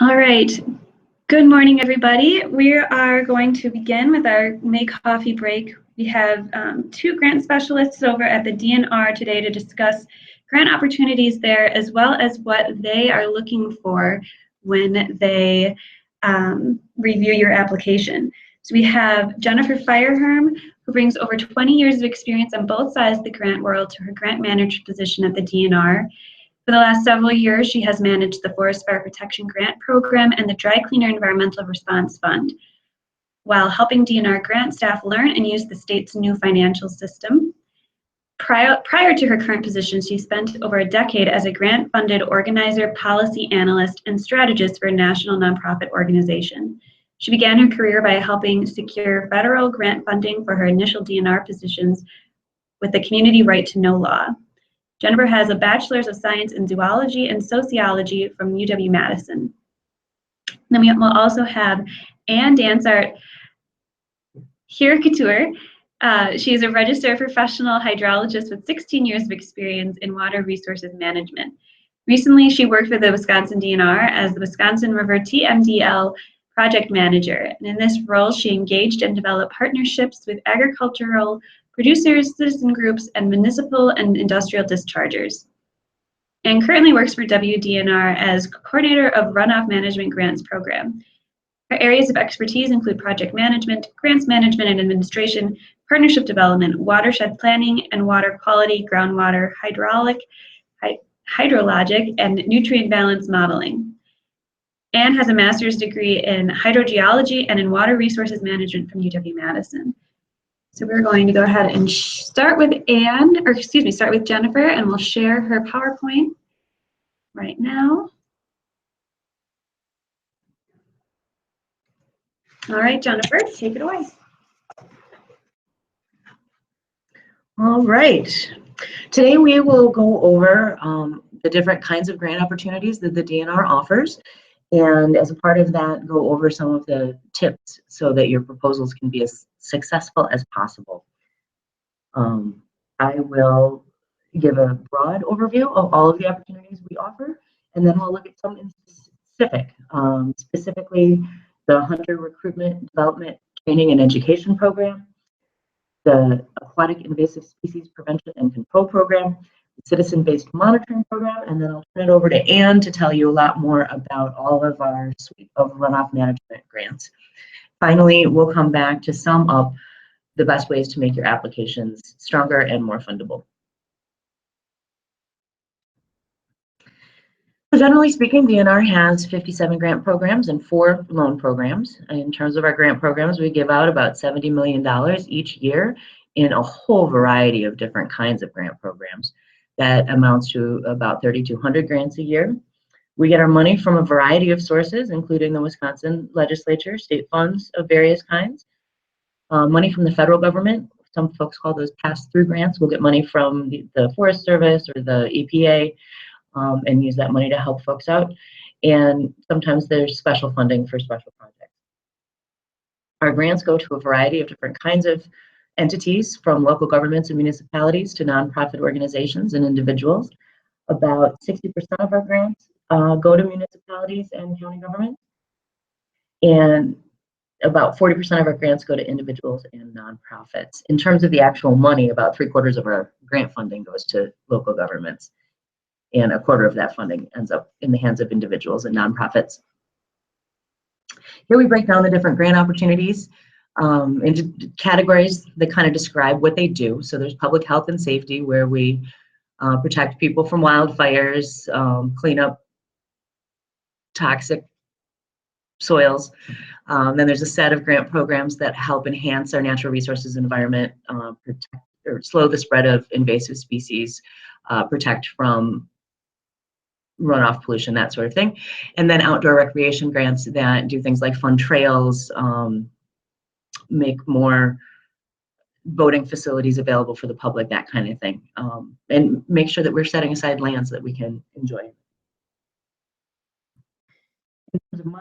All right. Good morning, everybody. We are going to begin with our May Coffee break. We have two grant specialists over at the DNR today to discuss grant opportunities there, as well as what they are looking for when they review your application. So we have Jennifer Fireherm, who brings over 20 years of experience on both sides of the grant world to her grant manager position at the DNR. For the last several years, she has managed the Forest Fire Protection Grant Program and the Dry Cleaner Environmental Response Fund, while helping DNR grant staff learn and use the state's new financial system. Prior to her current position, she spent over a decade as a grant-funded organizer, policy analyst, and strategist for a national nonprofit organization. She began her career by helping secure federal grant funding for her initial DNR positions with the Community Right to Know law. Jennifer has a Bachelor's of Science in Zoology and Sociology from UW-Madison. Then we will also have Ann Dansart Hirkatur. She is a registered professional hydrologist with 16 years of experience in water resources management. Recently, she worked for the Wisconsin DNR as the Wisconsin River TMDL project manager. And in this role, she engaged and developed partnerships with agricultural producers, citizen groups, and municipal and industrial dischargers, and currently works for WDNR as coordinator of Runoff Management Grants Program. Her areas of expertise include project management, grants management and administration, partnership development, watershed planning, and water quality, groundwater, hydrologic, and nutrient balance modeling. Ann has a master's degree in hydrogeology and in water resources management from UW-Madison. So we're going to go ahead and start with start with Jennifer, and we'll share her PowerPoint right now. All right, Jennifer, take it away. All right. Today we will go over the different kinds of grant opportunities that the DNR offers, and as a part of that, go over some of the tips so that your proposals can be as successful as possible. I will give a broad overview of all of the opportunities we offer, and then we'll look at some in specific, specifically the Hunter Recruitment, Development, Training, and Education Program, the Aquatic Invasive Species Prevention and Control Program, the Citizen-Based Monitoring Program, and then I'll turn it over to Ann to tell you a lot more about all of our suite of runoff management grants. Finally, we'll come back to sum up the best ways to make your applications stronger and more fundable. So generally speaking, DNR has 57 grant programs and 4 loan programs. In terms of our grant programs, we give out about $70 million each year in a whole variety of different kinds of grant programs. That amounts to about 3,200 grants a year. We get our money from a variety of sources, including the Wisconsin legislature, state funds of various kinds. Money from the federal government, some folks call those pass-through grants. We'll get money from the Forest Service or the EPA and use that money to help folks out. And sometimes there's special funding for special projects. Our grants go to a variety of different kinds of entities, from local governments and municipalities to nonprofit organizations and individuals. About 60% of our grants go to municipalities and county governments. And about 40% of our grants go to individuals and nonprofits. In terms of the actual money, about 3/4 of our grant funding goes to local governments, and 1/4 of that funding ends up in the hands of individuals and nonprofits. Here we break down the different grant opportunities into categories that kind of describe what they do. So there's public health and safety, where we protect people from wildfires, clean up toxic soils. Then there's a set of grant programs that help enhance our natural resources environment, protect or slow the spread of invasive species, protect from runoff pollution, that sort of thing. And then outdoor recreation grants that do things like fund trails, make more boating facilities available for the public, that kind of thing, and make sure that we're setting aside lands that we can enjoy. I'm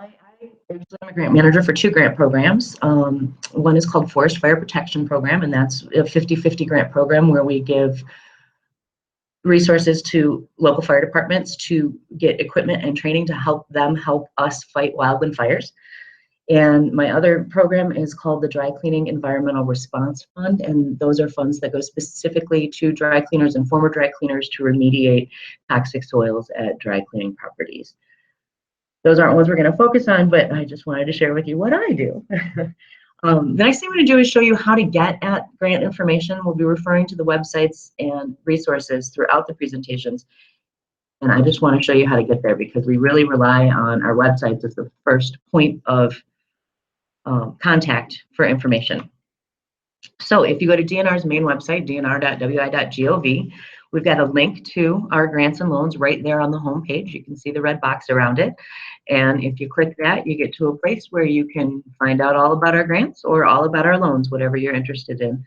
a grant manager for 2 grant programs. One is called Forest Fire Protection Program, and that's a 50-50 grant program where we give resources to local fire departments to get equipment and training to help them help us fight wildland fires. And my other program is called the Dry Cleaning Environmental Response Fund, and those are funds that go specifically to dry cleaners and former dry cleaners to remediate toxic soils at dry cleaning properties. Those aren't ones we're going to focus on, but I just wanted to share with you what I do. The next thing I'm going to do is show you how to get at grant information. We'll be referring to the websites and resources throughout the presentations. And I just want to show you how to get there because we really rely on our websites as the first point of contact for information. So if you go to DNR's main website, dnr.wi.gov, we've got a link to our grants and loans right there on the home page. You can see the red box around it. And if you click that, you get to a place where you can find out all about our grants or all about our loans, whatever you're interested in.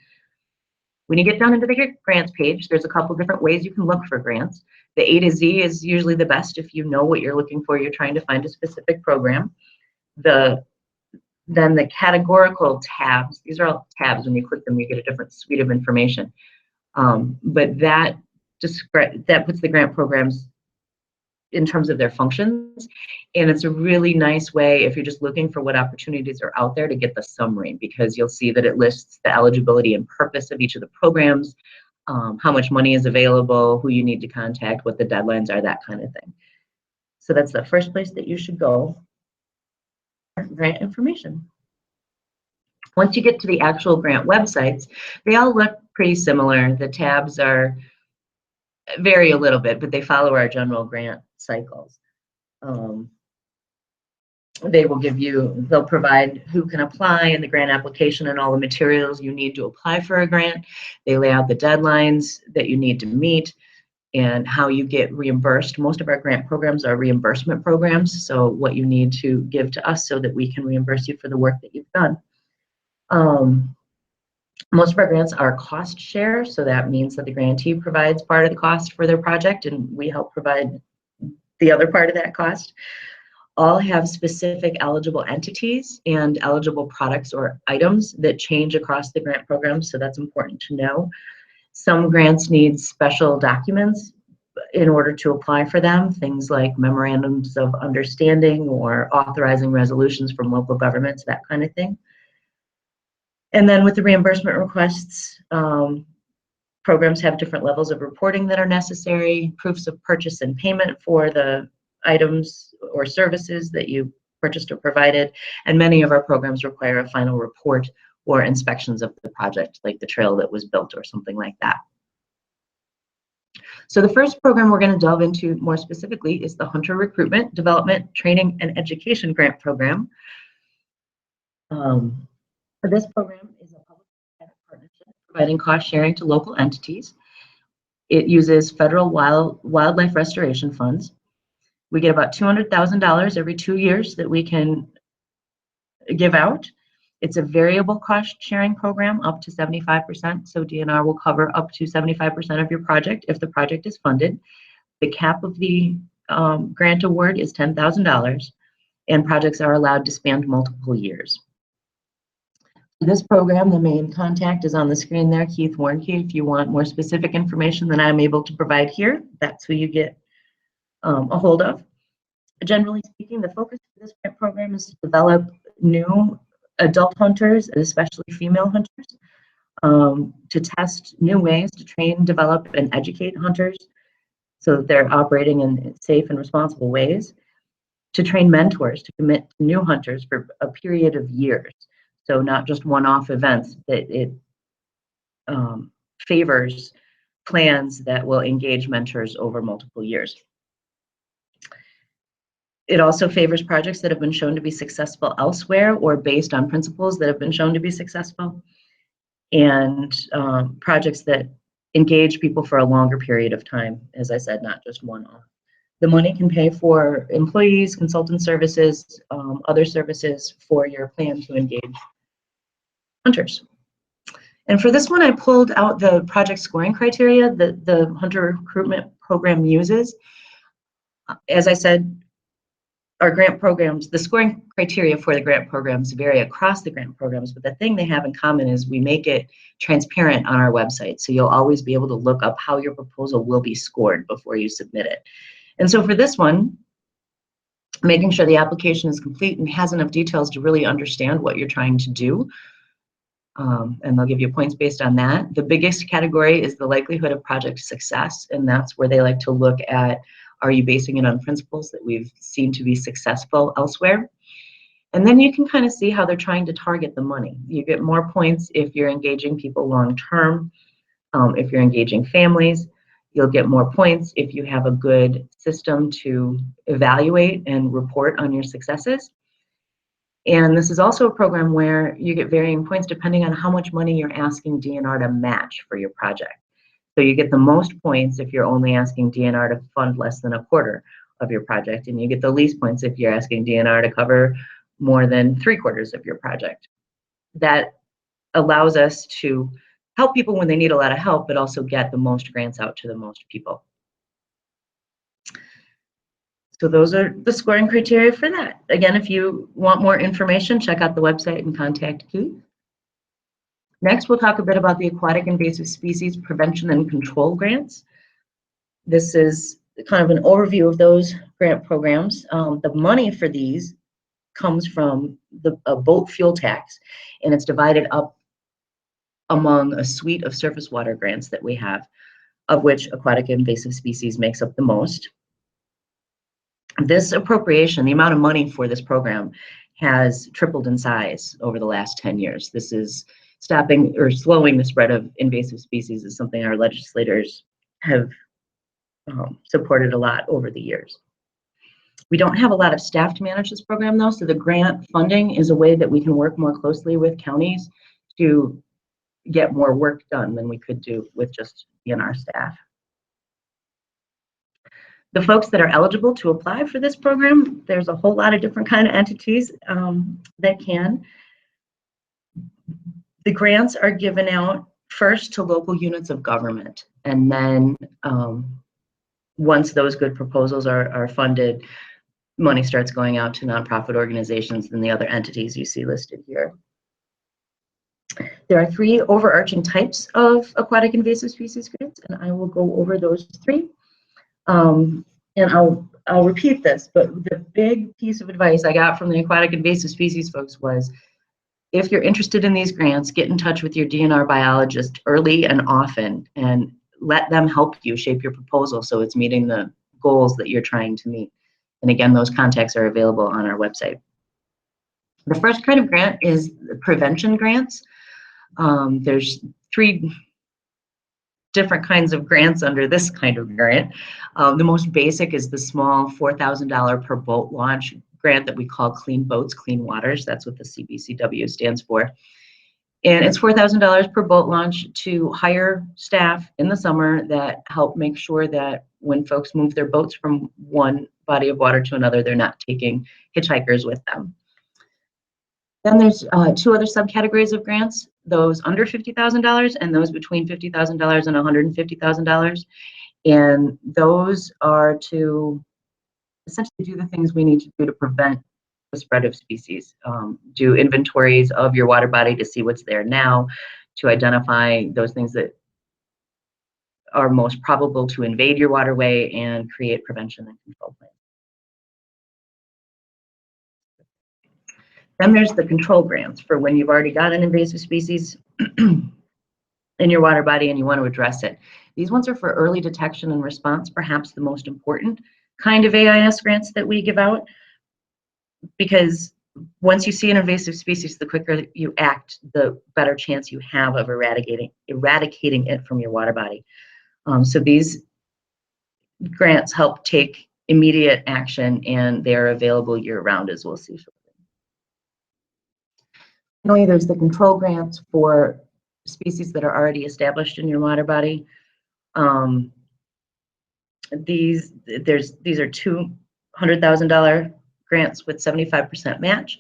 When you get down into the grants page, there's a couple different ways you can look for grants. The A to Z is usually the best if you know what you're looking for. You're trying to find a specific program. Then the categorical tabs, these are all tabs. When you click them, you get a different suite of information. But that puts the grant programs in terms of their functions. And it's a really nice way, if you're just looking for what opportunities are out there, to get the summary, because you'll see that it lists the eligibility and purpose of each of the programs, how much money is available, who you need to contact, what the deadlines are, that kind of thing. So that's the first place that you should go for grant information. Once you get to the actual grant websites, they all look pretty similar. The tabs vary a little bit, but they follow our general grant cycles. They'll provide who can apply in the grant application and all the materials you need to apply for a grant. They lay out the deadlines that you need to meet and how you get reimbursed. Most of our grant programs are reimbursement programs, so what you need to give to us so that we can reimburse you for the work that you've done. Most of our grants are cost share, so that means that the grantee provides part of the cost for their project and we help provide the other part of that cost. All have specific eligible entities and eligible products or items that change across the grant program, so that's important to know. Some grants need special documents in order to apply for them, things like memorandums of understanding or authorizing resolutions from local governments, that kind of thing. And then with the reimbursement requests, programs have different levels of reporting that are necessary, proofs of purchase and payment for the items or services that you purchased or provided, and many of our programs require a final report or inspections of the project, like the trail that was built or something like that. So the first program we're going to delve into more specifically is the Hunter Recruitment, Development, Training, and Education Grant Program. This program is a public-private partnership providing cost sharing to local entities. It uses federal wildlife restoration funds. We get about $200,000 every 2 years that we can give out. It's a variable cost sharing program up to 75%, so DNR will cover up to 75% of your project if the project is funded. The cap of the grant award is $10,000, and projects are allowed to span multiple years. This program, the main contact is on the screen there, Keith Warnke. If you want more specific information than I'm able to provide here, that's who you get a hold of. Generally speaking, the focus of this grant program is to develop new adult hunters, especially female hunters, to test new ways to train, develop, and educate hunters so that they're operating in safe and responsible ways, to train mentors to commit to new hunters for a period of years. So not just one-off events, that it favors plans that will engage mentors over multiple years. It also favors projects that have been shown to be successful elsewhere or based on principles that have been shown to be successful, and projects that engage people for a longer period of time, as I said, not just one-off. The money can pay for employees, consultant services, other services for your plan to engage hunters. And for this one, I pulled out the project scoring criteria that the Hunter Recruitment Program uses. As I said, our grant programs, the scoring criteria for the grant programs vary across the grant programs, but the thing they have in common is we make it transparent on our website. So you'll always be able to look up how your proposal will be scored before you submit it. And so for this one, making sure the application is complete and has enough details to really understand what you're trying to do. And they'll give you points based on that. The biggest category is the likelihood of project success, and that's where they like to look at, are you basing it on principles that we've seen to be successful elsewhere? And then you can kind of see how they're trying to target the money. You get more points if you're engaging people long-term. If you're engaging families, you'll get more points if you have a good system to evaluate and report on your successes. And this is also a program where you get varying points depending on how much money you're asking DNR to match for your project. So you get the most points if you're only asking DNR to fund less than a quarter of your project, and you get the least points if you're asking DNR to cover more than 3/4 of your project. That allows us to help people when they need a lot of help, but also get the most grants out to the most people. So those are the scoring criteria for that. Again, if you want more information, check out the website and contact Keith. Next, we'll talk a bit about the Aquatic Invasive Species Prevention and Control grants. This is kind of an overview of those grant programs. The money for these comes from the boat fuel tax, and it's divided up among a suite of surface water grants that we have, of which aquatic invasive species makes up the most. This appropriation, the amount of money for this program, has tripled in size over the last 10 years. This is stopping or slowing the spread of invasive species is something our legislators have supported a lot over the years. We don't have a lot of staff to manage this program though, so the grant funding is a way that we can work more closely with counties to get more work done than we could do with just DNR staff. The folks that are eligible to apply for this program, there's a whole lot of different kind of entities that can. The grants are given out first to local units of government, and then once those good proposals are funded, money starts going out to nonprofit organizations and the other entities you see listed here. There are 3 overarching types of aquatic invasive species grants, and I will go over those 3. And I'll repeat this, but the big piece of advice I got from the aquatic invasive species folks was, if you're interested in these grants, get in touch with your DNR biologist early and often and let them help you shape your proposal so it's meeting the goals that you're trying to meet. And again, those contacts are available on our website. The first kind of grant is prevention grants. There's 3 different kinds of grants under this kind of grant. The most basic is the small $4,000 per boat launch grant that we call Clean Boats, Clean Waters. That's what the CBCW stands for. And it's $4,000 per boat launch to hire staff in the summer that help make sure that when folks move their boats from one body of water to another, they're not taking hitchhikers with them. Then there's 2 other subcategories of grants, those under $50,000 and those between $50,000 and $150,000. And those are to essentially do the things we need to do to prevent the spread of species. Do inventories of your water body to see what's there now, to identify those things that are most probable to invade your waterway, and create prevention and control plans. Then there's the control grants for when you've already got an invasive species in your water body and you want to address it. These ones are for early detection and response, perhaps the most important kind of AIS grants that we give out, because once you see an invasive species, the quicker you act, the better chance you have of eradicating it from your water body. So these grants help take immediate action, and they're available year-round, as we'll see shortly. Finally, there's the control grants for species that are already established in your water body. These are $200,000 grants with 75% match.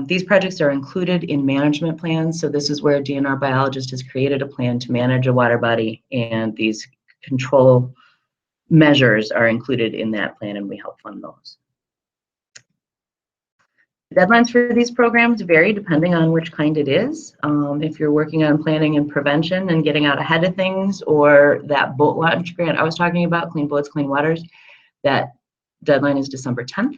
These projects are included in management plans. So this is where a DNR biologist has created a plan to manage a water body, and these control measures are included in that plan, and we help fund those. Deadlines for these programs vary depending on which kind it is. If you're working on planning and prevention and getting out ahead of things, or that boat launch grant I was talking about, Clean Boats, Clean Waters, that deadline is December 10th.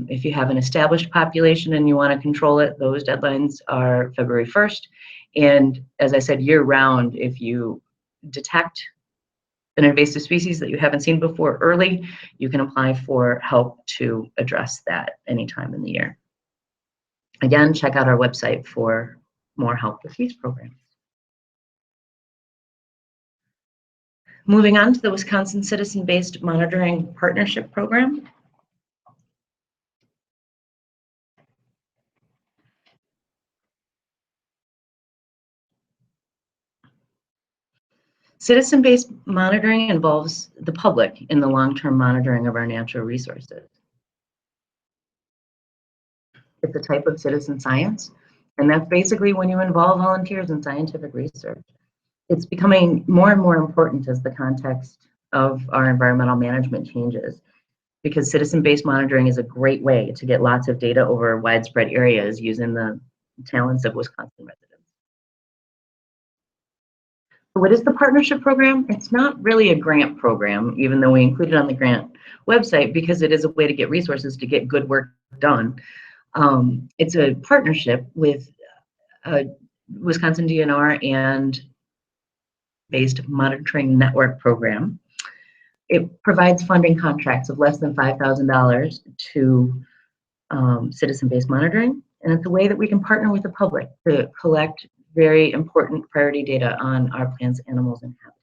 If you have an established population and you want to control it, those deadlines are February 1st. And as I said, year round, if you detect an invasive species that you haven't seen before early, you can apply for help to address that anytime in the year. Again, check out our website for more help with these programs. Moving on to the Wisconsin Citizen-Based Monitoring Partnership Program. Citizen-based monitoring involves the public in the long-term monitoring of our natural resources. It's a type of citizen science, and that's basically when you involve volunteers in scientific research. It's becoming more and more important as the context of our environmental management changes, because citizen-based monitoring is a great way to get lots of data over widespread areas using the talents of Wisconsin residents. What is the partnership program? It's not really a grant program, even though we include it on the grant website, because it is a way to get resources to get good work done. It's a partnership with Wisconsin DNR and based monitoring network program. It provides funding contracts of less than $5,000 to citizen-based monitoring, and it's a way that we can partner with the public to collect very important priority data on our plants, animals, and habitats.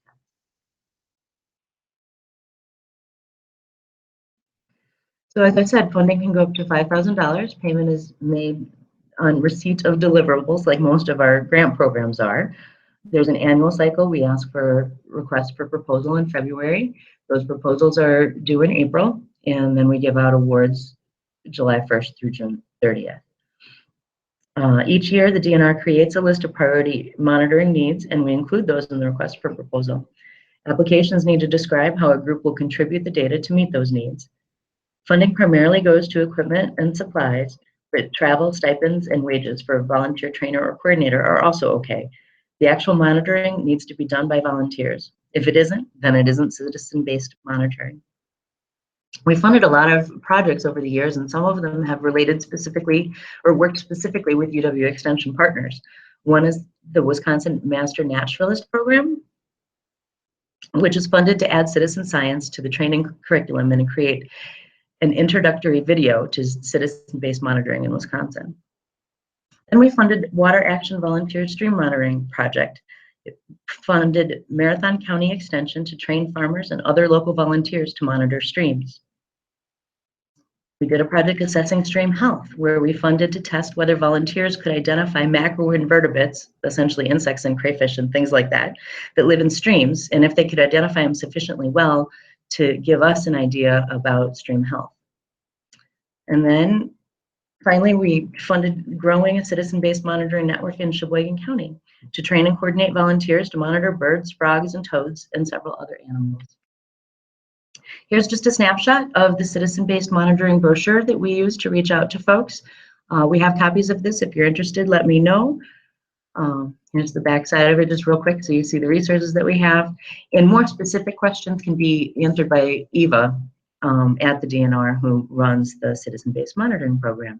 So as I said, funding can go up to $5,000. Payment is made on receipt of deliverables, like most of our grant programs are. There's an annual cycle. We ask for requests for proposal in February. Those proposals are due in April, and then we give out awards July 1st through June 30th. Each year, the DNR creates a list of priority monitoring needs, and we include those in the request for proposal. Applications need to describe how a group will contribute the data to meet those needs. Funding primarily goes to equipment and supplies, but travel, stipends, and wages for a volunteer trainer or coordinator are also okay. The actual monitoring needs to be done by volunteers. If it isn't, then it isn't citizen-based monitoring. We funded a lot of projects over the years, and some of them have related specifically or worked specifically with UW Extension partners. One is the Wisconsin Master Naturalist Program, which is funded to add citizen science to the training curriculum and create an introductory video to citizen-based monitoring in Wisconsin. And we funded Water Action Volunteer Stream Monitoring Project. It funded Marathon County Extension to train farmers and other local volunteers to monitor streams. We did a project assessing stream health, where we funded to test whether volunteers could identify macroinvertebrates, essentially insects and crayfish and things like that live in streams, and if they could identify them sufficiently well to give us an idea about stream health. And then finally, we funded growing a citizen-based monitoring network in Sheboygan County to train and coordinate volunteers to monitor birds, frogs, and toads, and several other animals. Here's just a snapshot of the citizen-based monitoring brochure that we use to reach out to folks. We have copies of this. If you're interested, let me know. Here's the back side of it just real quick so you see the resources that we have. And more specific questions can be answered by Eva at the DNR, who runs the citizen-based monitoring program.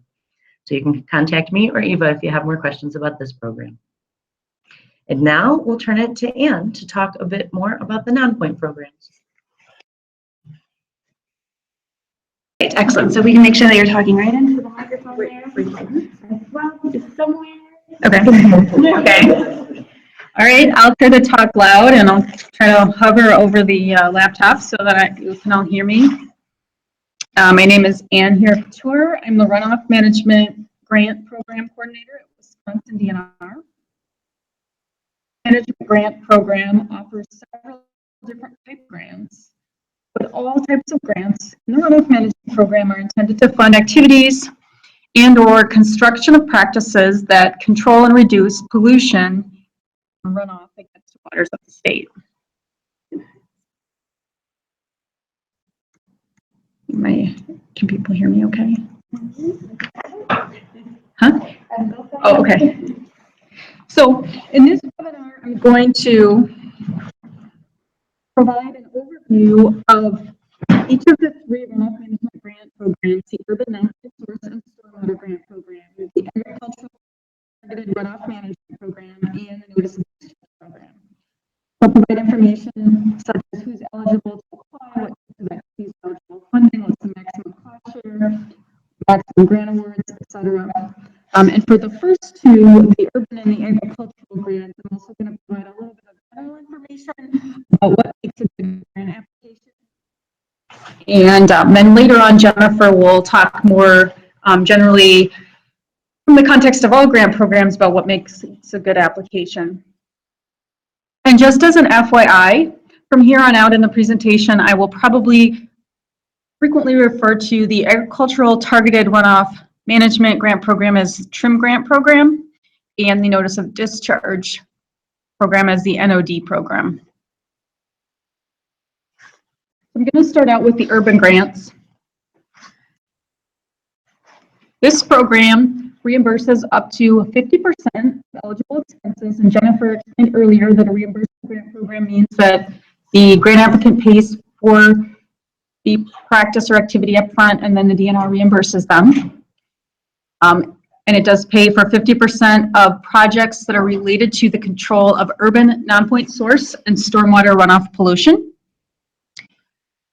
So you can contact me or Eva if you have more questions about this program. And now we'll turn it to Ann to talk a bit more about the non-point programs. Great, excellent. So we can make sure that you're talking right into the microphone there. Well, just somewhere. Okay. Okay. All right, I'll try to talk loud and I'll try to hover over the laptop so that you can all hear me. My name is Ann Couture. I'm the Runoff Management Grant Program Coordinator at Wisconsin DNR. Management Grant Program offers several different type grants, but all types of grants in the Runoff Management Program are intended to fund activities and or construction of practices that control and reduce pollution and runoff against the waters of the state. Can people hear me okay? Huh? Oh, okay. So in this webinar, I'm going to provide an overview of each of the three runoff management grant programs: the Urban Nonprofit Source and Stormwater Grant Program, the Agricultural Targeted Runoff Management Program, and the Notice of Discharge Program. We'll provide information such as who's eligible to apply, what types of activities are eligible funding, what's the maximum cost share, maximum grant awards, etc. And for the first two, the urban and the agricultural grants, I'm also going to provide a little bit of general information about what makes a good grant application. And then later on, Jennifer will talk more generally from the context of all grant programs about what makes a good application. And just as an FYI, from here on out in the presentation, I will probably frequently refer to the Agricultural Targeted Runoff Management Grant Program as TRIM Grant Program, and the Notice of Discharge Program as the NOD Program. I'm going to start out with the urban grants. This program reimburses up to 50% of eligible expenses, and Jennifer explained earlier that a reimbursement grant program means that the grant applicant pays for the practice or activity up front, and then the DNR reimburses them. And it does pay for 50% of projects that are related to the control of urban non-point source and stormwater runoff pollution.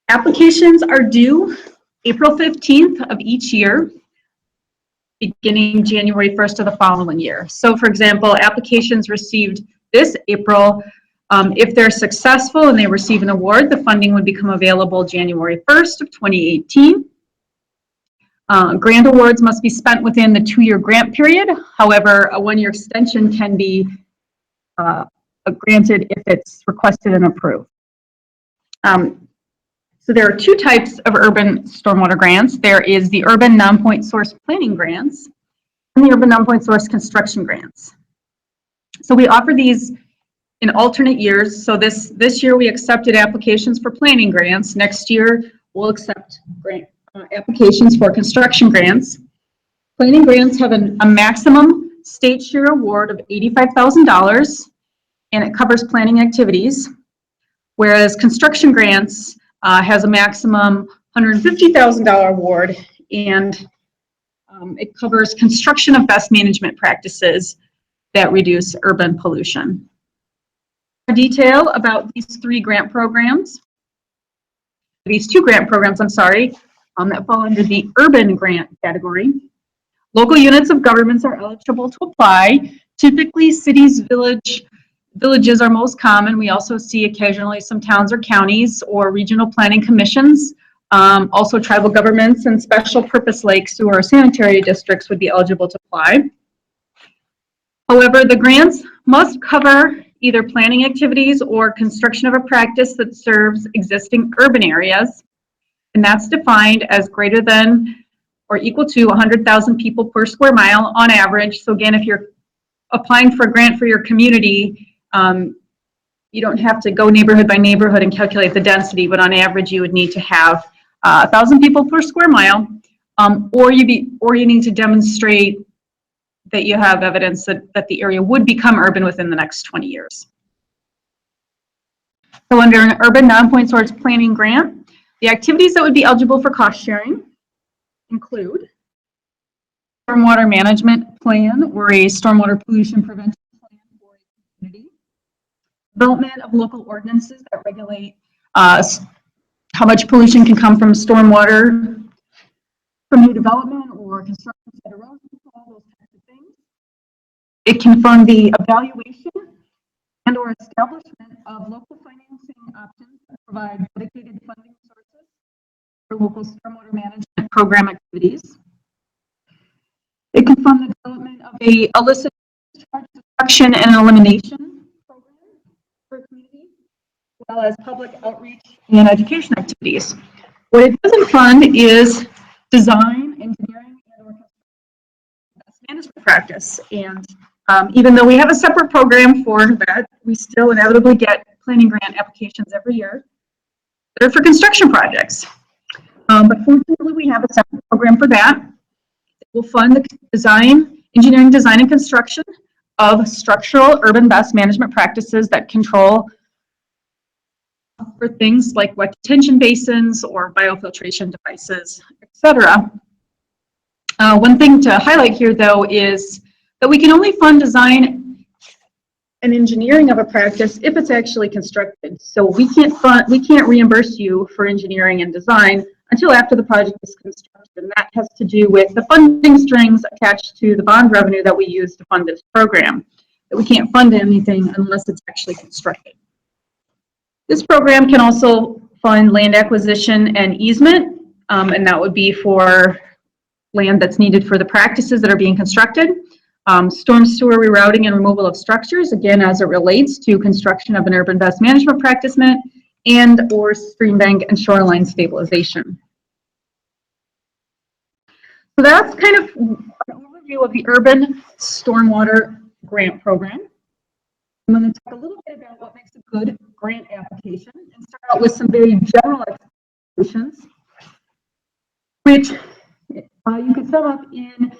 Applications are due April 15th of each year, beginning January 1st of the following year. So for example, applications received this April, if they're successful and they receive an award, the funding would become available January 1st of 2018. Grant awards must be spent within the 2-year grant period. However, a 1-year extension can be granted if it's requested and approved. So there are 2 types of urban stormwater grants. There is the urban non-point source planning grants and the urban non-point source construction grants. So we offer these in alternate years. So this year we accepted applications for planning grants. Next year we'll accept grant applications for construction grants. Planning grants have a maximum state share award of $85,000, and it covers planning activities, whereas construction grants has a maximum $150,000 award, and it covers construction of best management practices that reduce urban pollution. More detail about these 2 grant programs, I'm sorry, that fall under the urban grant category. Local units of governments are eligible to apply. Typically, cities, villages are most common. We also see occasionally some towns or counties or regional planning commissions. Also, tribal governments and special purpose lakes or sanitary districts would be eligible to apply. However, the grants must cover either planning activities or construction of a practice that serves existing urban areas. And that's defined as greater than or equal to 100,000 people per square mile on average. So again, if you're applying for a grant for your community, you don't have to go neighborhood by neighborhood and calculate the density, but on average you would need to have 1,000 people per square mile, or you need to demonstrate that you have evidence that the area would become urban within the next 20 years. So under an urban non-point source planning grant, the activities that would be eligible for cost sharing include stormwater management plan or a stormwater pollution prevention plan for a community, development of local ordinances that regulate how much pollution can come from stormwater from new development or construction of erosion control, those types of things. It can fund the evaluation and or establishment of local financing options that provide dedicated funding sources for local stormwater management program activities. It can fund the development of a illicit discharge detection and elimination program for a community, as well as public outreach and education activities. What it doesn't fund is design, engineering, and or best management practice. And even though we have a separate program for that, we still inevitably get planning grant applications every year that are for construction projects. But fortunately, we have a separate program for that. will fund the engineering, design, and construction of structural urban best management practices that control for things like wet detention basins or biofiltration devices, etc. One thing to highlight here, though, is that we can only fund design and engineering of a practice if it's actually constructed. So we can't reimburse you for engineering and design until after the project is constructed. And that has to do with the funding strings attached to the bond revenue that we use to fund this program. That we can't fund anything unless it's actually constructed. This program can also fund land acquisition and easement, and that would be for land that's needed for the practices that are being constructed. Storm sewer rerouting and removal of structures, again, as it relates to construction of an urban best management practice, and or stream bank and shoreline stabilization. So that's kind of an overview of the Urban Stormwater Grant Program. I'm going to talk a little bit about what makes a good grant application and start out with some very general expectations, which you can sum up in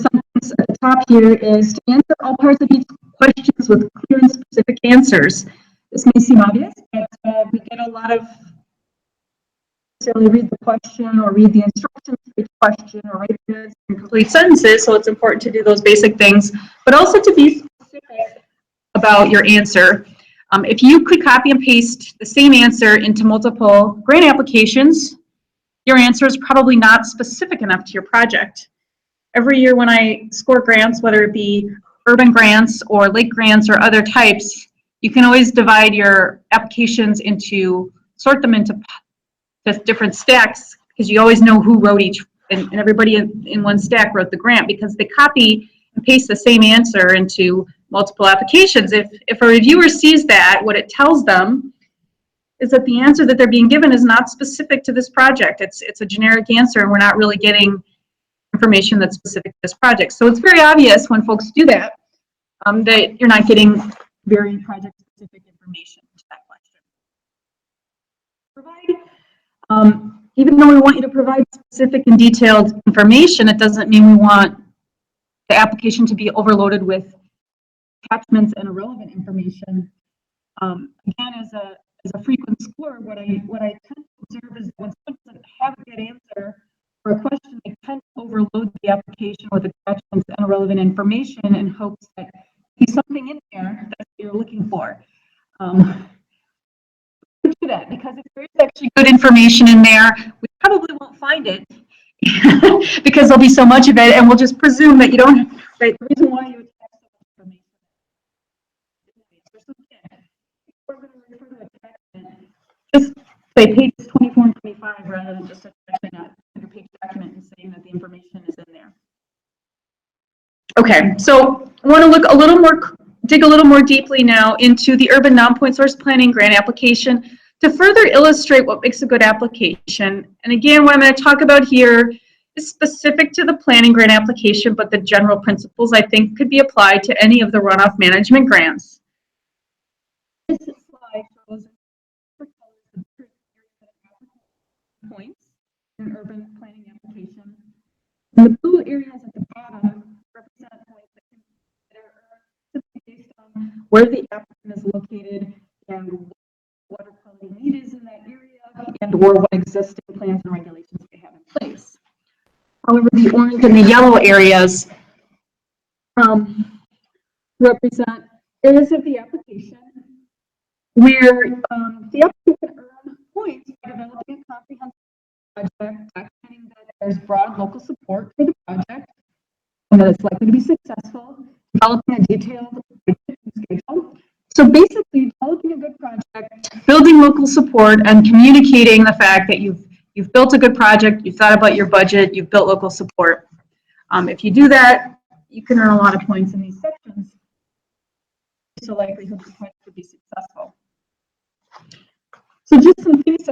sentence at the top here is to answer all parts of each questions with clear and specific answers. This may seem obvious, but we get a lot of necessarily read the question or read the instructions for each question or write it in complete sentences, so it's important to do those basic things, but also to be specific about your answer. If you could copy and paste the same answer into multiple grant applications, your answer is probably not specific enough to your project. Every year when I score grants, whether it be urban grants or lake grants or other types, you can always divide your applications sort them into just different stacks, because you always know who wrote each, and everybody in one stack wrote the grant, because they copy and paste the same answer into multiple applications. If a reviewer sees that, what it tells them is that the answer that they're being given is not specific to this project. It's a generic answer, and we're not really getting information that's specific to this project. So it's very obvious when folks do that, that you're not getting very project-specific information to that question. Even though we want you to provide specific and detailed information, it doesn't mean we want the application to be overloaded with attachments and irrelevant information. Again, as a frequent scorer, what I tend to observe is that when someone doesn't have a good answer for a question, they tend to overload the application with attachments and irrelevant information in hopes that there's something in there that you're looking for. Do that, because if there's actually good information in there, we probably won't find it because there'll be so much of it, and we'll just presume that you don't. Right, the reason why you attach so much information. So again, we're going to refer to attachment. Just say pages 24 and 25 rather than just attaching a 100-page document and saying that the information is in there. Okay, so I want to dig a little more deeply now into the Urban Non-Point Source Planning Grant application to further illustrate what makes a good application. And again, what I'm going to talk about here is specific to the planning grant application, but the general principles I think could be applied to any of the runoff management grants. This slide shows points in an urban planning application. And the blue areas at the bottom represent points that are based on where the applicant is located and what water quality need is in that area, and or what existing plans and regulations they have in place. However, the orange and the yellow areas represent areas of the application where the applicant can earn points by developing a comprehensive project, documenting that there's broad local support for the project and that it's likely to be successful, developing a detailed schedule. So basically, developing a good project, building local support, and communicating the fact that you've built a good project, you've thought about your budget, you've built local support. If you do that, you can earn a lot of points in these sections. So likelihood the project would be successful. So just some things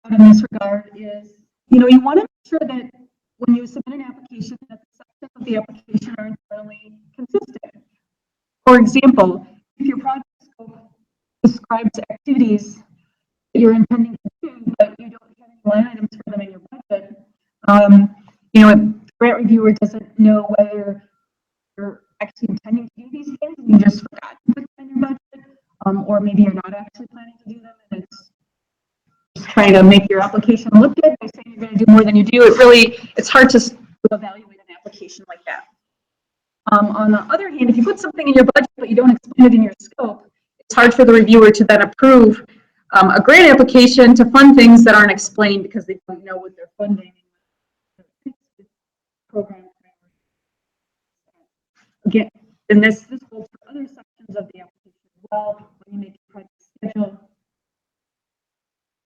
in this regard is, you want to make sure that when you submit an application, that the sections of the application are internally consistent. For example, if your project scope describes activities that you're intending to do, but you don't have any line items for them in your budget, grant reviewer doesn't know whether you're actually intending to do these things and you just forgot to put them in your budget, or maybe you're not actually planning to do them and it's just trying to make your application look good by saying you're going to do more than you do. It's hard to evaluate an application like that. On the other hand, if you put something in your budget but you don't explain it in your scope, it's hard for the reviewer to then approve a grant application to fund things that aren't explained because they don't know what they're funding. Program. Again, and this holds for other sections of the application as well. When you make your project schedule,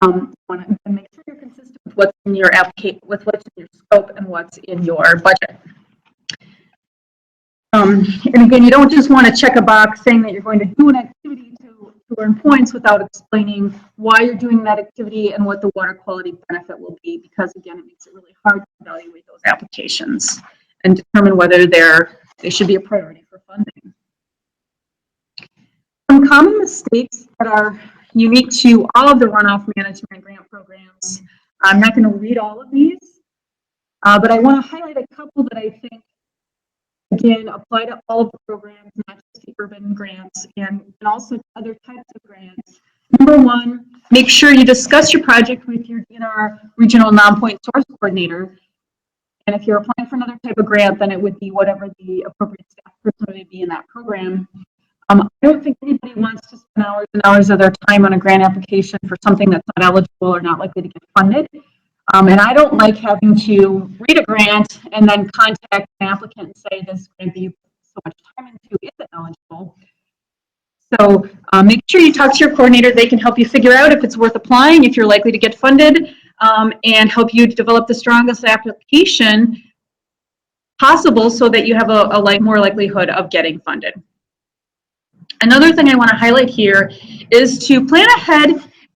you want to make sure you're consistent with what's in your application, with what's in your scope and what's in your budget. And again, you don't just want to check a box saying that you're going to do an activity to earn points without explaining why you're doing that activity and what the water quality benefit will be, because again, it makes it really hard to evaluate those applications and determine whether they should be a priority for funding. Some common mistakes that are unique to all of the runoff management grant programs. I'm not going to read all of these, but I want to highlight a couple that I think, again, apply to all of the programs, not just the urban grants, and also other types of grants. Number one, make sure you discuss your project with your DNR regional non-point source coordinator. And if you're applying for another type of grant, then it would be whatever the appropriate staff person would be in that program. I don't think anybody wants to spend hours and hours of their time on a grant application for something that's not eligible or not likely to get funded. And I don't like having to read a grant and then contact an applicant and say this grant that you put so much time into isn't eligible. So make sure you talk to your coordinator. They can help you figure out if it's worth applying, if you're likely to get funded, and help you develop the strongest application possible so that you have a more likelihood of getting funded. Another thing I want to highlight here is to plan ahead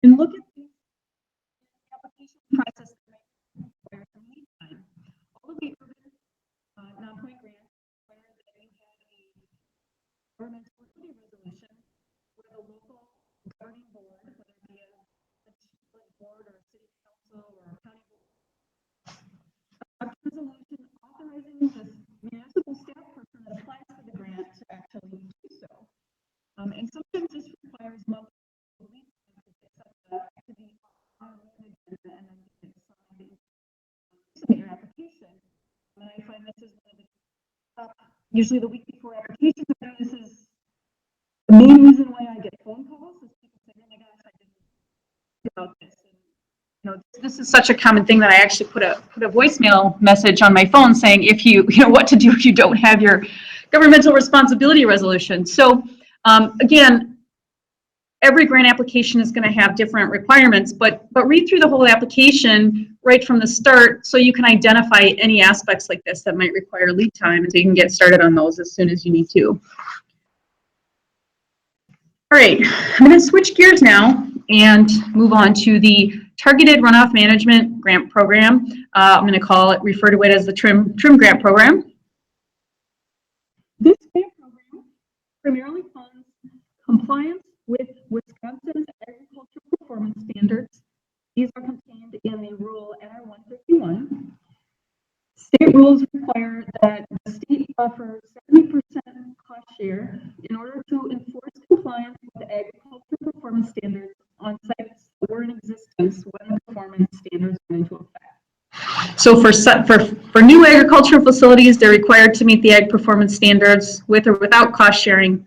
and look at the application process. All of the urban non-point grants require that you have a governmental resolution with a local governing board, whether it be a legislative board or a city council or a county board. A resolution authorizing the municipal staff person that applies for the grant to actually do so. And sometimes this requires monthly lead time to get the activity on the agenda and then get it signed submit your application. And I find this is one of the usually the week before application. This is the main reason why I get phone calls is people say, "Oh my gosh, I didn't know about this." And you know, this is such a common thing that I actually put a voicemail message on my phone saying, if you know what to do if you don't have your governmental responsibility resolution. So again, every grant application is going to have different requirements, but read through the whole application right from the start so you can identify any aspects like this that might require lead time, and so you can get started on those as soon as you need to. All right, I'm going to switch gears now and move on to the Targeted Runoff Management Grant Program. I'm going to refer to it as the TRIM Grant Program. This grant program primarily funds compliance with Wisconsin's agricultural performance standards. These are contained in the rule NR 151. State rules require that the state offer 70% cost share in order to enforce compliance with agricultural performance standards on sites that were in existence when the performance standards went into effect. So for new agricultural facilities, they're required to meet the ag performance standards with or without cost sharing.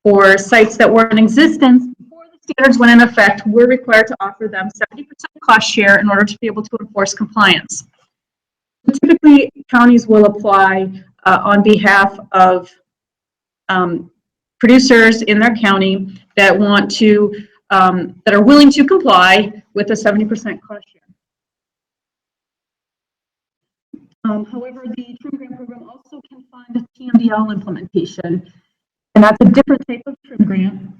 For sites that were in existence before the standards went in effect, we're required to offer them 70% cost share in order to be able to enforce compliance. Typically, counties will apply on behalf of producers in their county that want to, that are willing to comply with a 70% cost share. However, the TRIM grant program also can fund TMDL implementation, and that's a different type of TRIM grant.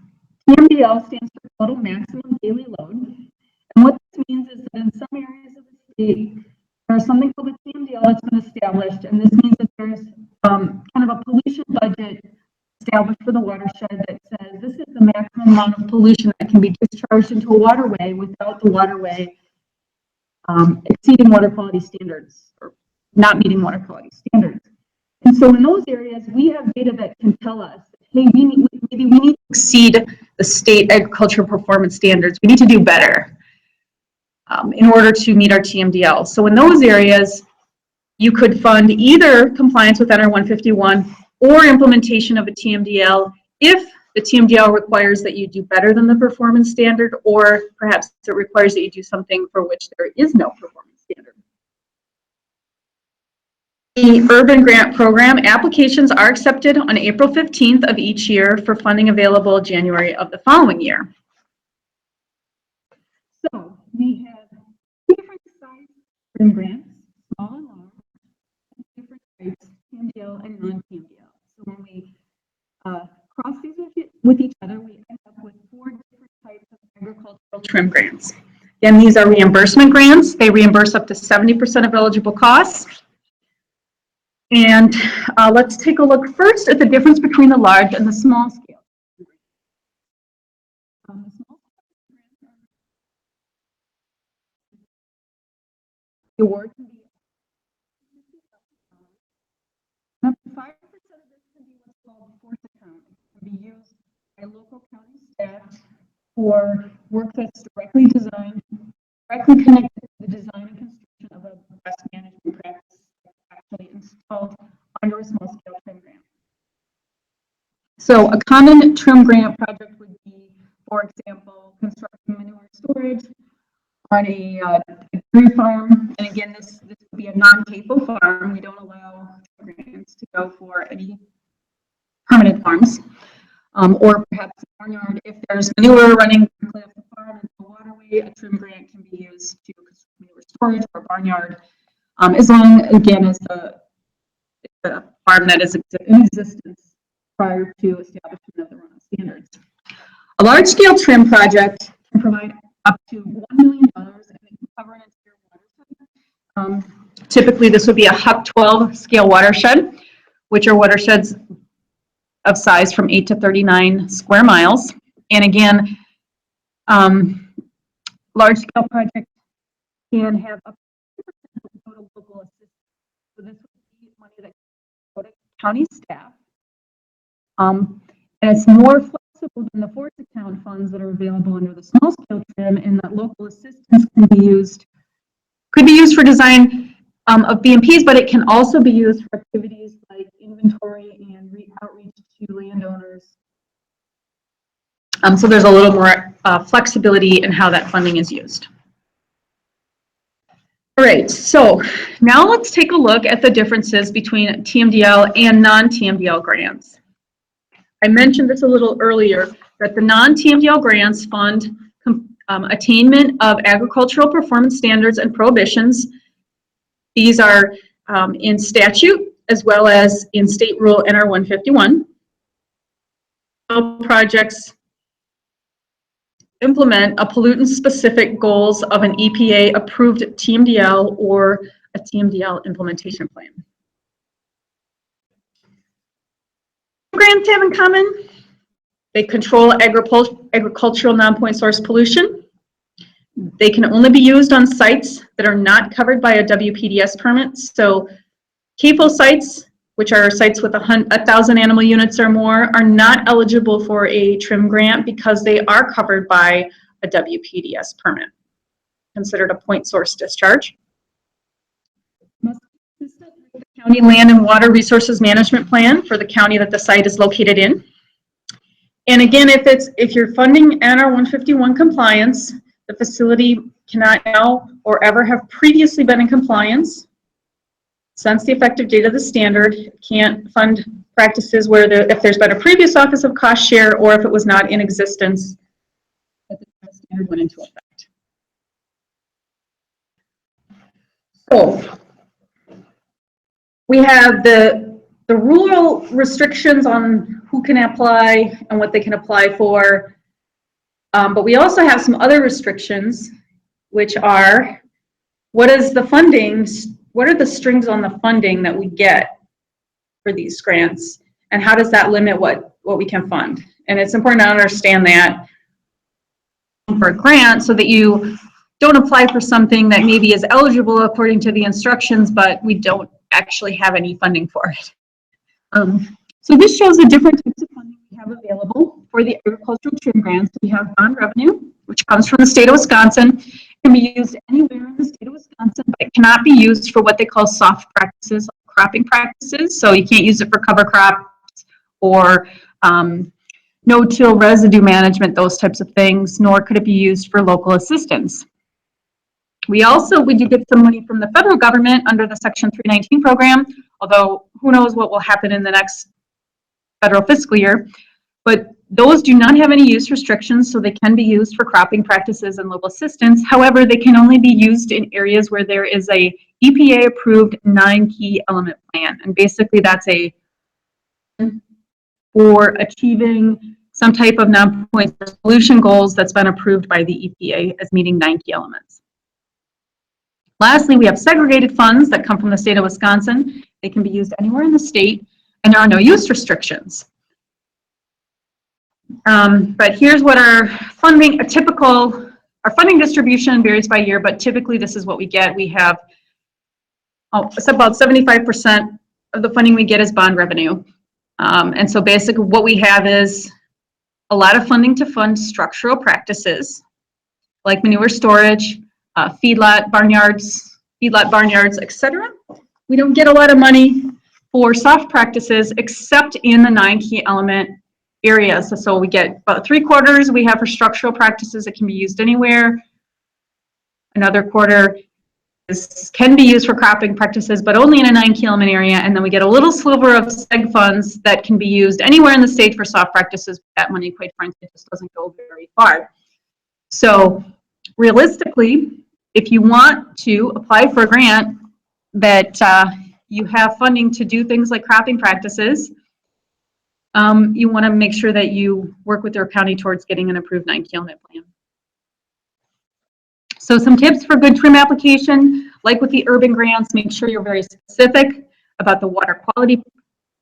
TMDL stands for Total Maximum Daily Load, and what this means is that in some areas of the state, there's something called a TMDL that's been established, and this means that there's kind of a pollution budget established for the watershed that says this is the maximum amount of pollution that can be discharged into a waterway without the waterway exceeding water quality standards or not meeting water quality standards. And so in those areas, we have data that can tell us, hey, maybe we need to exceed the state agricultural performance standards. We need to do better in order to meet our TMDL. So in those areas, you could fund either compliance with NR 151 or implementation of a TMDL if the TMDL requires that you do better than the performance standard, or perhaps it requires that you do something for which there is no performance standard. The Urban Grant Program applications are accepted on April 15th of each year for funding available January of the following year. So we have two different sizes of urban grants, small and large, and different types, TMDL and non-TMDL. So when we cross these with each other, we end up with 4 different types of agricultural trim grants. Again, these are reimbursement grants. They reimburse up to 70% of eligible costs. And let's take a look first at the difference between the large and the small scale. The award can be up to 5% of this can be what's called a force account. It can be used by local county staff for work that's directly designed, directly connected to the design and construction of a best management practice actually installed under a small scale trim grant. So a common trim grant project would be, for example, constructing manure storage on a dairy farm. And again, this would be a non-CAFO farm. We don't allow grants to go for any permanent farms. Or perhaps a barnyard. If there's manure running directly off the farm into the waterway, a trim grant can be used to construct manure storage or a barnyard, as long, again, as the farm that is in existence prior to establishment of the runoff standards. A large-scale trim project can provide up to $1 million and it can cover an entire watershed. Typically, this would be a HUC 12 scale watershed, which are watersheds of size from 8 to 39 square miles. And again, large-scale projects can have up to 2% of total local assistance. So this would be money that go to county staff. And it's more flexible than the force account funds that are available under the small scale trim, and that local assistance can be used, could be used for design of BMPs, but it can also be used for activities like inventory and outreach to landowners. So there's a little more flexibility in how that funding is used. All right, so now let's take a look at the differences between TMDL and non-TMDL grants. I mentioned this a little earlier, that the non-TMDL grants fund attainment of agricultural performance standards and prohibitions. These are in statute as well as in State Rule NR 151. Projects implement a pollutant-specific goals of an EPA-approved TMDL or a TMDL implementation plan. Grants have in common, they control agricultural non-point source pollution. They can only be used on sites that are not covered by a WPDS permit. So CAFO sites, which are sites with 1,000 animal units or more, are not eligible for a trim grant because they are covered by a WPDS permit, considered a point source discharge. Must be consistent with the county land and water resources management plan for the county that the site is located in. And again, if you're funding NR 151 compliance, the facility cannot now or ever have previously been in compliance. Since the effective date of the standard, it can't fund practices where if there's been a previous office of cost share or if it was not in existence at the time the standard went into effect. So we have the rural restrictions on who can apply and what they can apply for. But we also have some other restrictions, which are, what is the funding? What are the strings on the funding that we get for these grants? And how does that limit what we can fund? And it's important to understand that for a grant so that you don't apply for something that maybe is eligible according to the instructions, but we don't actually have any funding for it. So this shows the different types of funding we have available for the agricultural trim grants. We have bond revenue, which comes from the state of Wisconsin. It can be used anywhere in the state of Wisconsin, but it cannot be used for what they call soft practices, like cropping practices. So you can't use it for cover crops or no-till residue management, those types of things, nor could it be used for local assistance. We do get some money from the federal government under the Section 319 program, although who knows what will happen in the next federal fiscal year. But those do not have any use restrictions, so they can be used for cropping practices and local assistance. However, they can only be used in areas where there is a EPA-approved 9 key element plan. And basically that's for achieving some type of non-point pollution goals that's been approved by the EPA as meeting 9 key elements. Lastly, we have segregated funds that come from the state of Wisconsin. They can be used anywhere in the state, and there are no use restrictions. But here's what our funding, our funding distribution varies by year, but typically this is what we get. We have, it's about 75% of the funding we get is bond revenue. And so basically what we have is a lot of funding to fund structural practices like manure storage, feedlot barnyards, etc. We don't get a lot of money for soft practices except in the 9 key element areas. So we get about 3/4 we have for structural practices that can be used anywhere. Another quarter can be used for cropping practices, but only in a 9 key element area. And then we get a little sliver of seg funds that can be used anywhere in the state for soft practices. That money, quite frankly, just doesn't go very far. So realistically, if you want to apply for a grant that you have funding to do things like cropping practices, you want to make sure that you work with your county towards getting an approved 9 key element plan. So some tips for good trim application, like with the urban grants, make sure you're very specific about the water quality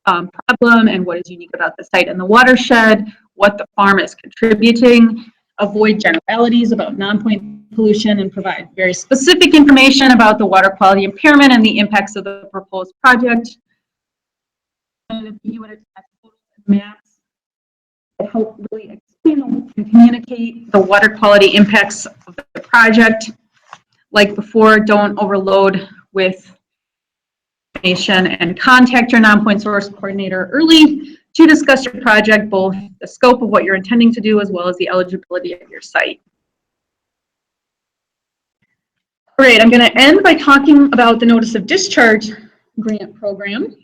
problem and what is unique about the site and the watershed, what the farm is contributing. Avoid generalities about non-point pollution and provide very specific information about the water quality impairment and the impacts of the proposed project. And if you would attach photos and maps that help really explain and communicate the water quality impacts of the project. Like before, don't overload with information and contact your non-point source coordinator early to discuss your project, both the scope of what you're intending to do as well as the eligibility of your site. All right, I'm going to end by talking about the Notice of Discharge grant program.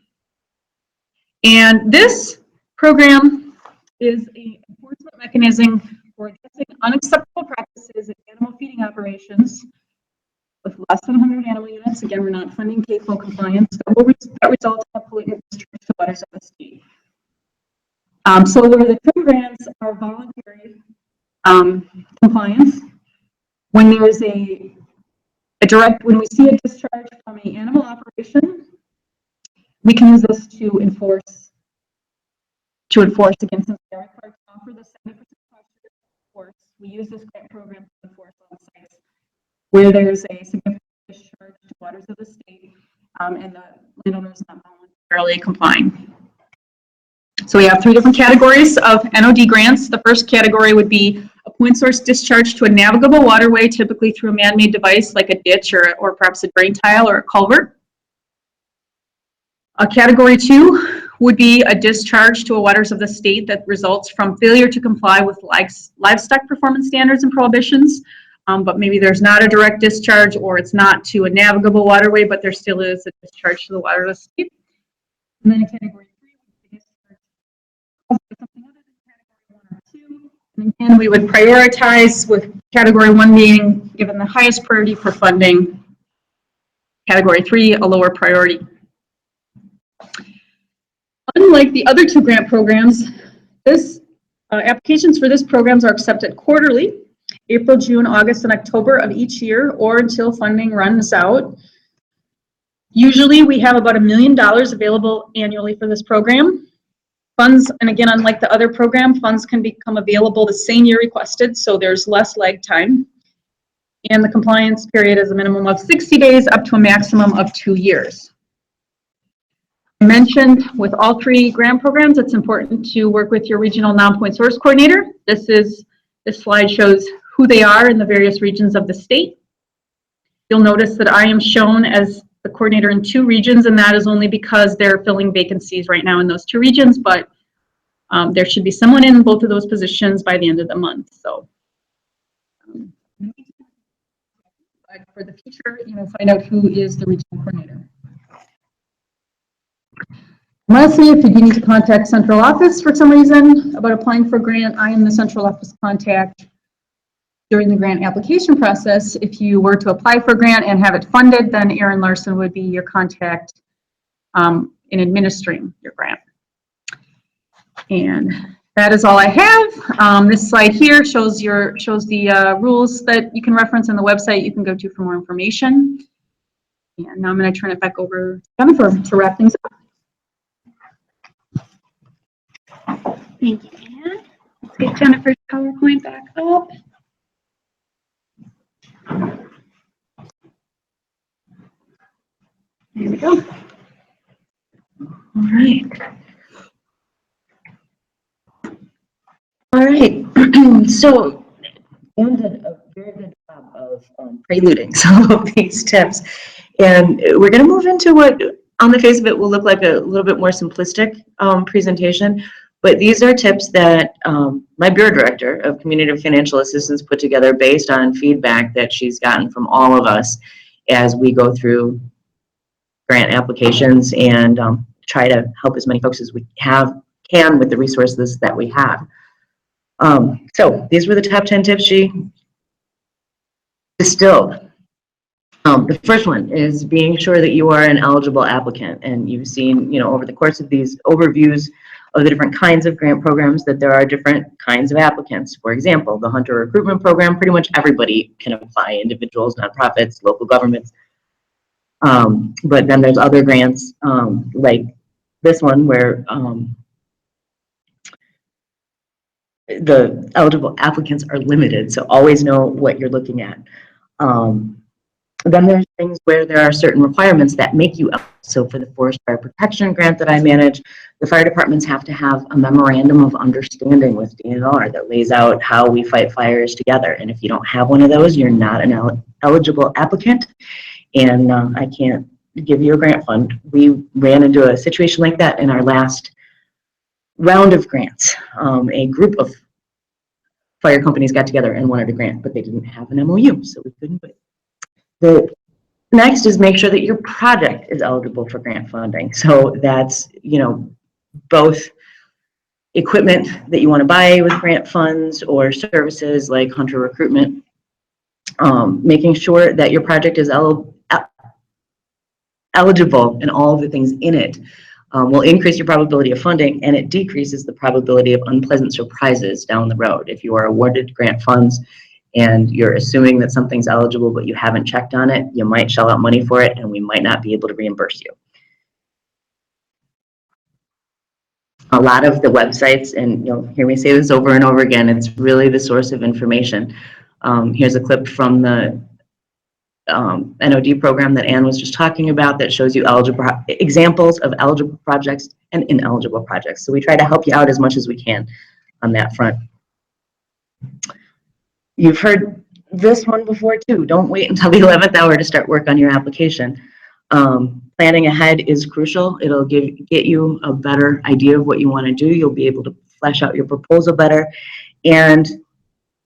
And this program is an enforcement mechanism for addressing unacceptable practices in animal feeding operations with less than 100 animal units. Again, we're not funding CAFO compliance. That results in a pollutant discharge to waters of the state. So where the trim grants are voluntary compliance, when there is when we see a discharge from an animal operation, we can use this to enforce against them. They are required to offer the 70% force. We use this grant program to enforce on sites where there's a significant discharge to waters of the state and the landowner is not voluntarily complying. So we have 3 different categories of NOD grants. The first category would be a point source discharge to a navigable waterway, typically through a man-made device like a ditch or perhaps a drain tile or a culvert. Category 2 would be a discharge to waters of the state that results from failure to comply with livestock performance standards and prohibitions, but maybe there's not a direct discharge or it's not to a navigable waterway, but there still is a discharge to the water of the state. And then category 3 would be discharge something other than category 1 or 2. And again, we would prioritize with category 1 being given the highest priority for funding, category 3 a lower priority. Unlike the other 2 grant programs, applications for this programs are accepted quarterly, April, June, August, and October of each year, or until funding runs out. Usually we have about $1 million available annually for this program. Funds, and again, unlike the other program, funds can become available the same year requested, so there's less lag time. And the compliance period is a minimum of 60 days up to a maximum of 2 years. I mentioned with all 3 grant programs, it's important to work with your regional non-point source coordinator. This slide shows who they are in the various regions of the state. You'll notice that I am shown as the coordinator in 2 regions, and that is only because they're filling vacancies right now in those 2 regions, but there should be someone in both of those positions by the end of the month. So but for the future, find out who is the regional coordinator. Lastly, if you need to contact central office for some reason about applying for a grant, I am the central office contact during the grant application process. If you were to apply for a grant and have it funded, then Erin Larson would be your contact in administering your grant. And that is all I have. This slide here shows the rules that you can reference on the website you can go to for more information. And now I'm going to turn it back over to Jennifer to wrap things up. Thank you, Anne. Let's get Jennifer's PowerPoint back up. There we go. All right. So Anne did a very good job of preluding some of these tips, and we're going to move into what, on the face of it, will look like a little bit more simplistic presentation. But these are tips that my Bureau Director of Community Financial Assistance put together based on feedback that she's gotten from all of us as we go through grant applications and try to help as many folks as we can with the resources that we have. So these were the top 10 tips she distilled. The first one is being sure that you are an eligible applicant, and you've seen, over the course of these overviews of the different kinds of grant programs that there are different kinds of applicants. For example, the Hunter Recruitment Program, pretty much everybody can apply, individuals, nonprofits, local governments. But then there's other grants like this one where the eligible applicants are limited, so always know what you're looking at. Then there's things where there are certain requirements that make you eligible. So for the Forest Fire Protection Grant that I manage, the fire departments have to have a memorandum of understanding with DNR that lays out how we fight fires together. And if you don't have one of those, you're not an eligible applicant, and I can't give you a grant fund. We ran into a situation like that in our last round of grants. A group of fire companies got together and wanted a grant, but they didn't have an MOU, so we couldn't do it. The next is make sure that your project is eligible for grant funding. So that's, both equipment that you want to buy with grant funds or services like Hunter Recruitment. Making sure that your project is eligible and all of the things in it will increase your probability of funding, and it decreases the probability of unpleasant surprises down the road. If you are awarded grant funds and you're assuming that something's eligible but you haven't checked on it, you might shell out money for it and we might not be able to reimburse you. A lot of the websites, and you'll hear me say this over and over again, it's really the source of information. Here's a clip from the NOD program that Anne was just talking about that shows you examples of eligible projects and ineligible projects. So we try to help you out as much as we can on that front. You've heard this one before too. Don't wait until the 11th hour to start work on your application. Planning ahead is crucial. It'll get you a better idea of what you want to do. You'll be able to flesh out your proposal better, and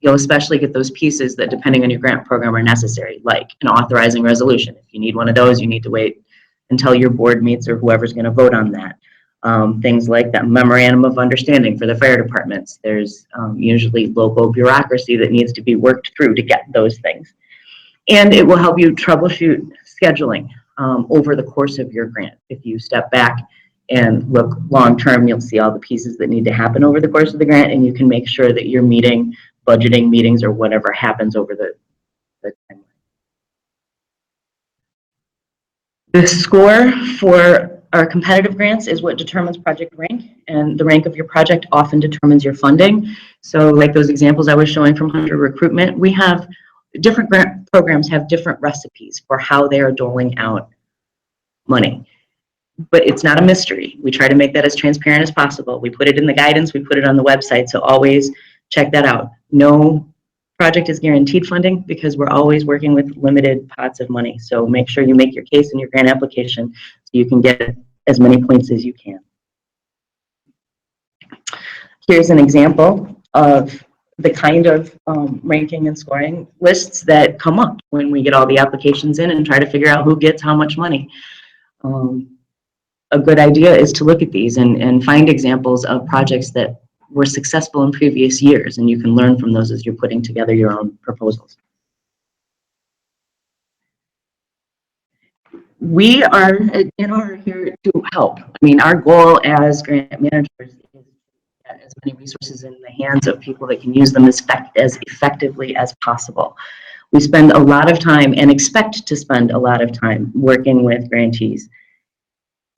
you'll especially get those pieces that, depending on your grant program, are necessary, like an authorizing resolution. If you need one of those, you need to wait until your board meets or whoever's going to vote on that. Things like that memorandum of understanding for the fire departments. There's usually local bureaucracy that needs to be worked through to get those things. And it will help you troubleshoot scheduling over the course of your grant. If you step back and look long-term, you'll see all the pieces that need to happen over the course of the grant, and you can make sure that you're meeting budgeting meetings or whatever happens over the timeline. The score for our competitive grants is what determines project rank, and the rank of your project often determines your funding. So like those examples I was showing from Hunter Recruitment, we have different grant programs have different recipes for how they are doling out money. But it's not a mystery. We try to make that as transparent as possible. We put it in the guidance, we put it on the website, so always check that out. No project is guaranteed funding because we're always working with limited pots of money. So make sure you make your case in your grant application so you can get as many points as you can. Here's an example of the kind of ranking and scoring lists that come up when we get all the applications in and try to figure out who gets how much money. A good idea is to look at these and find examples of projects that were successful in previous years, and you can learn from those as you're putting together your own proposals. We are here to help. I mean, our goal as grant managers is to get as many resources in the hands of people that can use them as effectively as possible. We spend a lot of time and expect to spend a lot of time working with grantees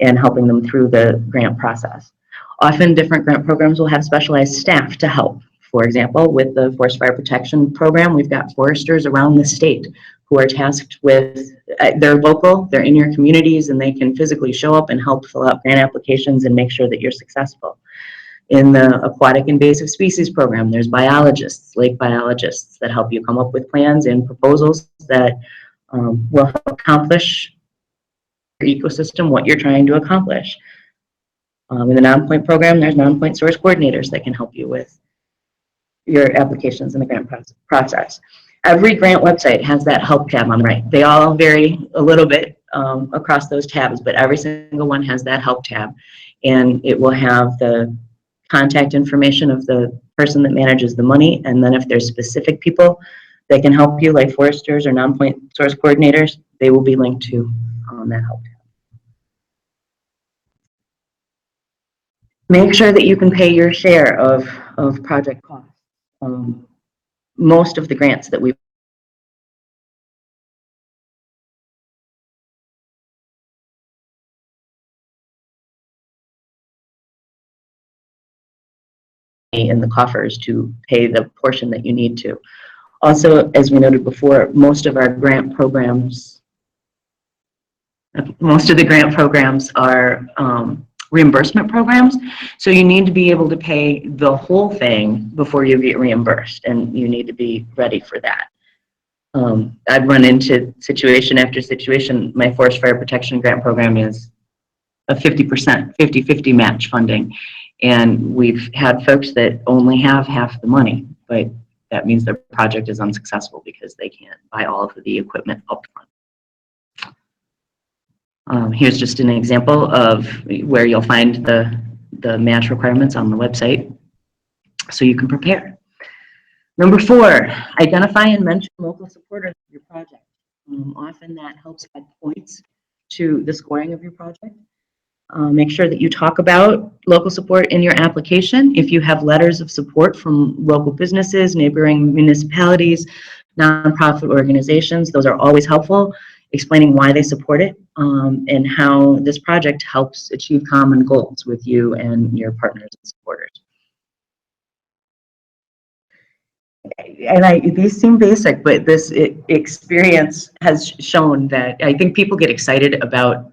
and helping them through the grant process. Often different grant programs will have specialized staff to help. For example, with the Forest Fire Protection Program, we've got foresters around the state who are tasked with, they're local, they're in your communities, and they can physically show up and help fill out grant applications and make sure that you're successful. In the Aquatic Invasive Species Program, there's biologists, lake biologists, that help you come up with plans and proposals that will help accomplish your ecosystem, what you're trying to accomplish. In the non-point program, there's non-point source coordinators that can help you with your applications in the grant process. Every grant website has that help tab on the right. They all vary a little bit across those tabs, but every single one has that help tab, and it will have the contact information of the person that manages the money, and then if there's specific people that can help you, like foresters or non-point source coordinators, they will be linked to that help tab. Make sure that you can pay your share of project costs. Most of the grants that we in the coffers to pay the portion that you need to. Also, as we noted before, most of our grant programs, most of the grant programs are reimbursement programs, so you need to be able to pay the whole thing before you get reimbursed, and you need to be ready for that. I've run into situation after situation. My Forest Fire Protection Grant Program is a 50%, 50-50 match funding, and we've had folks that only have half the money, but that means their project is unsuccessful because they can't buy all of the equipment up front. Here's just an example of where you'll find the match requirements on the website so you can prepare. Number 4, identify and mention local supporters of your project. Often that helps add points to the scoring of your project. Make sure that you talk about local support in your application. If you have letters of support from local businesses, neighboring municipalities, nonprofit organizations, those are always helpful, explaining why they support it and how this project helps achieve common goals with you and your partners and supporters. And these seem basic, but this experience has shown that I think people get excited about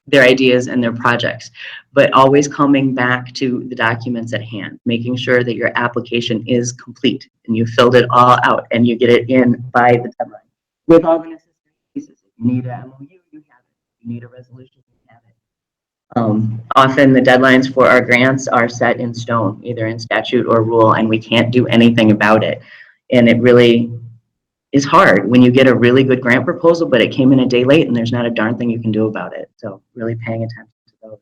their ideas and their projects, but always coming back to the documents at hand, making sure that your application is complete and you filled it all out and you get it in by the deadline with all the necessary pieces. If you need a MOU, you have it. If you need a resolution, you have it. Often the deadlines for our grants are set in stone, either in statute or rule, and we can't do anything about it. And it really is hard when you get a really good grant proposal, but it came in a day late and there's not a darn thing you can do about it. So really paying attention to those.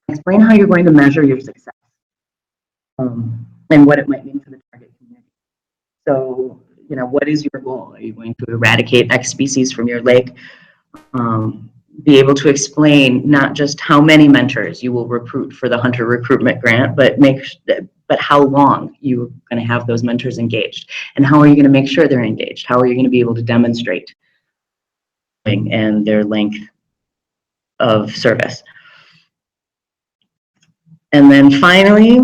Explain how you're going to measure your success and what it might mean for the target community. So, you know, what is your goal? Are you going to eradicate X species from your lake? Be able to explain not just how many mentors you will recruit for the Hunter Recruitment Grant, but how long you're going to have those mentors engaged, and how are you going to make sure they're engaged? How are you going to be able to demonstrate and their length of service? And then finally,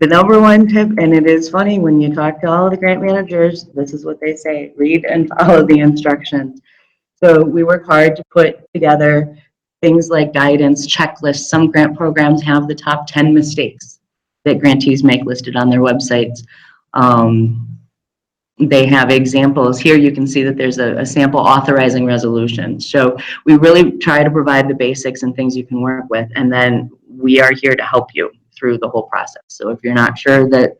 The number one tip, and it is funny when you talk to all of the grant managers, this is what they say: read and follow the instructions. So we work hard to put together things like guidance, checklists. Some grant programs have the top 10 mistakes that grantees make listed on their websites. They have examples. Here you can see that there's a sample authorizing resolution. So we really try to provide the basics and things you can work with, and then we are here to help you through the whole process. So if you're not sure that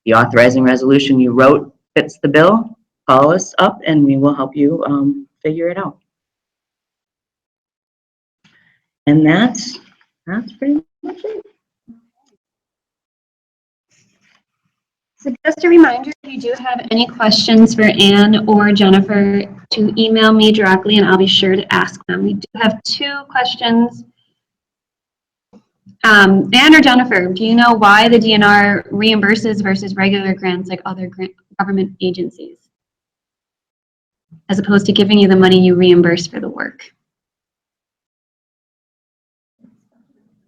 the authorizing resolution you wrote fits the bill, call us up and we will help you figure it out. And that's pretty much it. So just a reminder, if you do have any questions for Anne or Jennifer, to email me directly and I'll be sure to ask them. We do have 2 questions. Anne or Jennifer, do you know why the DNR reimburses versus regular grants like other government agencies? As opposed to giving you the money, you reimburse for the work.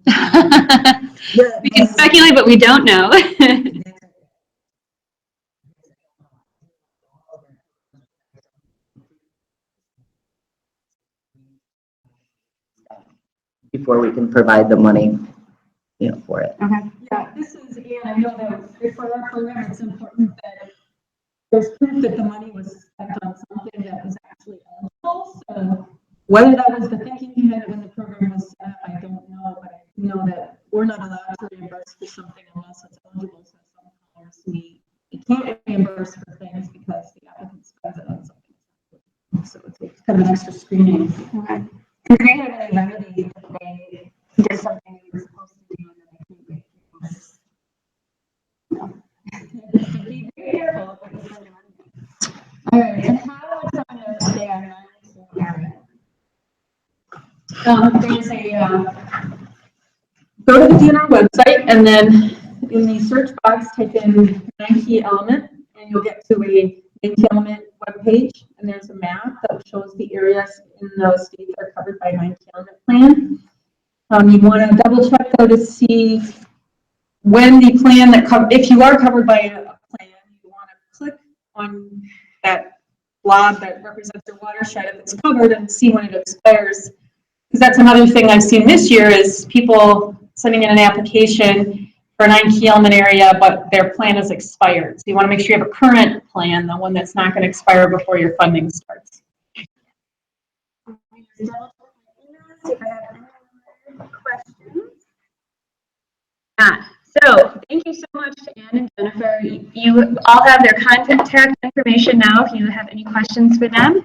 We can speculate, but we don't know. Before we can provide the money, for it. Okay. Yeah, this is, Anne, I know that for our program, it's important that there's proof that the money was spent on something that was actually eligible. So whether that was the thinking you had when the program was set up, I don't know, but I know that we're not allowed to reimburse for something unless it's eligible. So sometimes we can't reimburse for things because the applicant spends it on something. So it's kind of an extra screening. Okay. Do they have any remedy if they did something they were supposed to do and then they couldn't get reimbursed? No. Be very careful what you spend your money on. All right, and how would someone know if they are not in the area? There's a, go to the DNR website and then in the search box type in 9 key element and you'll get to a 9 key element webpage, and there's a map that shows the areas in those states that are covered by 9 key element plan. You want to double check though to see when the plan if you are covered by a plan, you want to click on that blob that represents your watershed if it's covered and see when it expires. Because that's another thing I've seen this year is people sending in an application for a 9 key element area, but their plan is expired. So you want to make sure you have a current plan, the one that's not going to expire before your funding starts. So thank you so much to Anne and Jennifer. You all have their contact information now if you have any questions for them.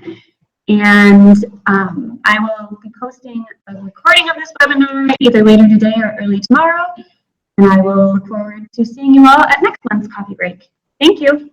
And I will be posting a recording of this webinar either later today or early tomorrow. And I will look forward to seeing you all at next month's coffee break. Thank you.